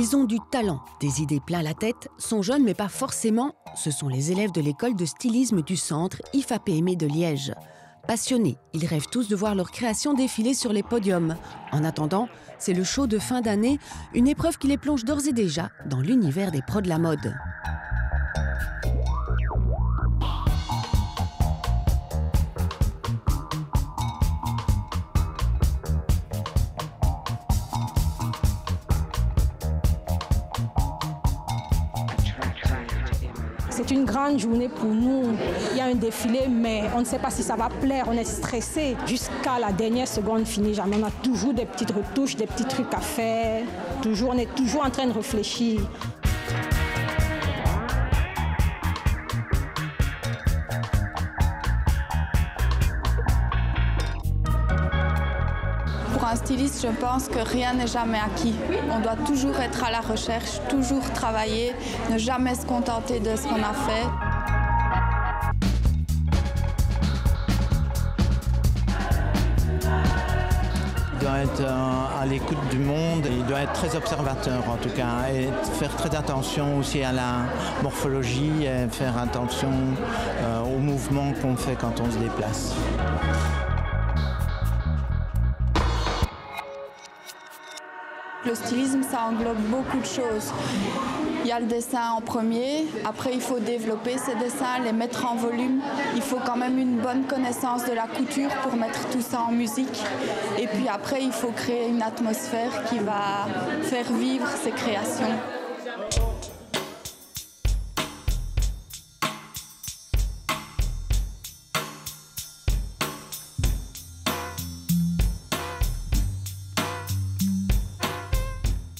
Ils ont du talent, des idées plein la tête, sont jeunes mais pas forcément. Ce sont les élèves de l'école de stylisme du centre IFAPME de Liège. Passionnés, ils rêvent tous de voir leur création défiler sur les podiums. En attendant, c'est le show de fin d'année, une épreuve qui les plonge d'ores et déjà dans l'univers des pros de la mode. C'est une grande journée pour nous. Il y a un défilé, mais on ne sait pas si ça va plaire. On est stressé jusqu'à la dernière seconde finie. Jamais. On a toujours des petites retouches, des petits trucs à faire. On est toujours en train de réfléchir. Pour un styliste, je pense que rien n'est jamais acquis. On doit toujours être à la recherche, toujours travailler, ne jamais se contenter de ce qu'on a fait. Il doit être à l'écoute du monde, il doit être très observateur en tout cas, et faire très attention aussi à la morphologie, et faire attention aux mouvements qu'on fait quand on se déplace. Le stylisme, ça englobe beaucoup de choses. Il y a le dessin en premier, après il faut développer ces dessins, les mettre en volume. Il faut quand même une bonne connaissance de la couture pour mettre tout ça en musique. Et puis après, il faut créer une atmosphère qui va faire vivre ces créations.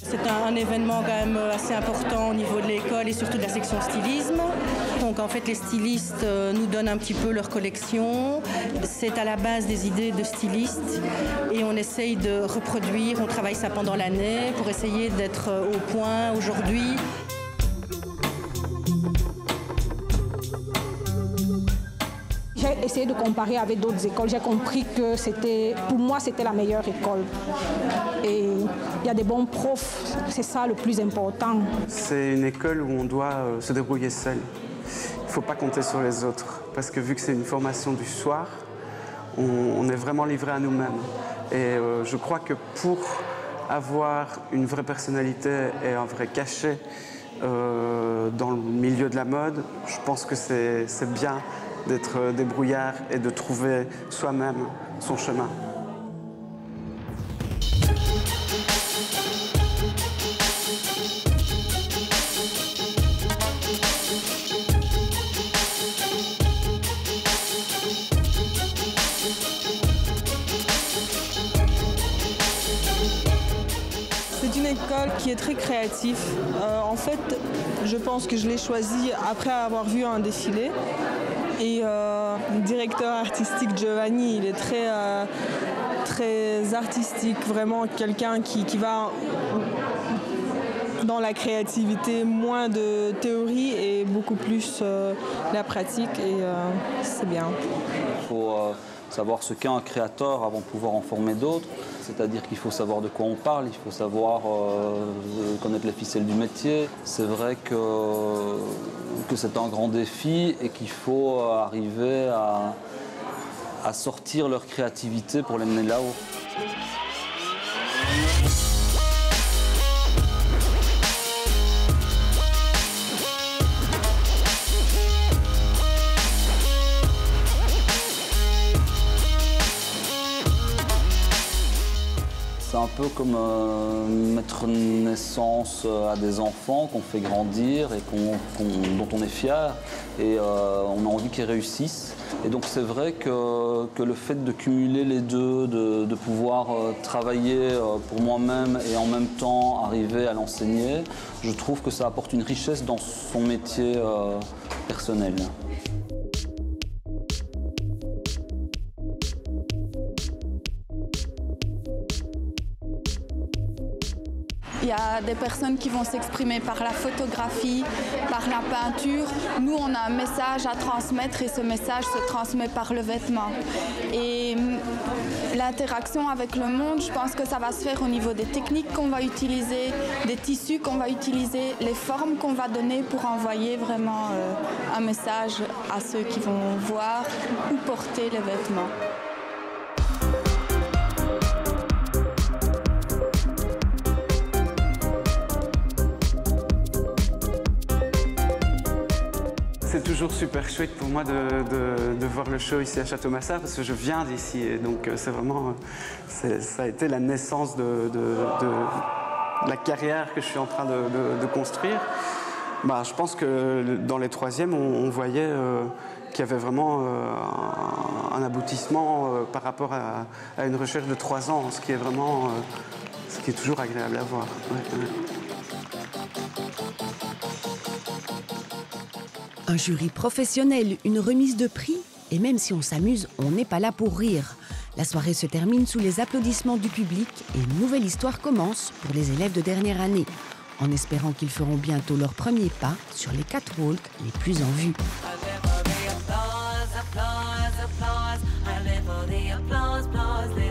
C'est un événement quand même assez important au niveau de l'école et surtout de la section stylisme. Donc en fait les stylistes nous donnent un petit peu leur collection. C'est à la base des idées de stylistes et on essaye de reproduire, on travaille ça pendant l'année pour essayer d'être au point aujourd'hui. J'ai essayé de comparer avec d'autres écoles. J'ai compris que pour moi, c'était la meilleure école. Et il y a des bons profs, c'est ça le plus important. C'est une école où on doit se débrouiller seul. Il ne faut pas compter sur les autres. Parce que vu que c'est une formation du soir, on est vraiment livré à nous-mêmes. Et je crois que pour avoir une vraie personnalité et un vrai cachet dans le milieu de la mode, je pense que c'est bien d'être débrouillard et de trouver soi-même son chemin. C'est une école qui est très créative. En fait, je pense que je l'ai choisie après avoir vu un défilé. Et le directeur artistique Giovanni, il est très artistique, vraiment quelqu'un qui va dans la créativité, moins de théorie et beaucoup plus la pratique et c'est bien. Il faut savoir ce qu'est un créateur avant de pouvoir en former d'autres. C'est-à-dire qu'il faut savoir de quoi on parle, il faut savoir connaître les ficelles du métier. C'est vrai que c'est un grand défi et qu'il faut arriver à sortir leur créativité pour les mener là-haut. C'est un peu comme mettre naissance à des enfants qu'on fait grandir et dont on est fier et on a envie qu'ils réussissent. Et donc c'est vrai que le fait de cumuler les deux, de pouvoir travailler pour moi-même et en même temps arriver à l'enseigner, je trouve que ça apporte une richesse dans son métier personnel. Il y a des personnes qui vont s'exprimer par la photographie, par la peinture. Nous, on a un message à transmettre et ce message se transmet par le vêtement. Et l'interaction avec le monde, je pense que ça va se faire au niveau des techniques qu'on va utiliser, des tissus qu'on va utiliser, les formes qu'on va donner pour envoyer vraiment un message à ceux qui vont voir ou porter les vêtements. C'est toujours super chouette pour moi de voir le show ici à Château-Massard parce que je viens d'ici et donc c'est vraiment, ça a été la naissance de la carrière que je suis en train de construire. Bah, je pense que dans les troisièmes, on voyait qu'il y avait vraiment un aboutissement par rapport à une recherche de 3 ans, ce qui est vraiment, ce qui est toujours agréable à voir. Ouais. Un jury professionnel, une remise de prix, et même si on s'amuse, on n'est pas là pour rire. La soirée se termine sous les applaudissements du public et une nouvelle histoire commence pour les élèves de dernière année, en espérant qu'ils feront bientôt leurs premiers pas sur les catwalks les plus en vue. Applause, applause, applause. I live for the applause, applause.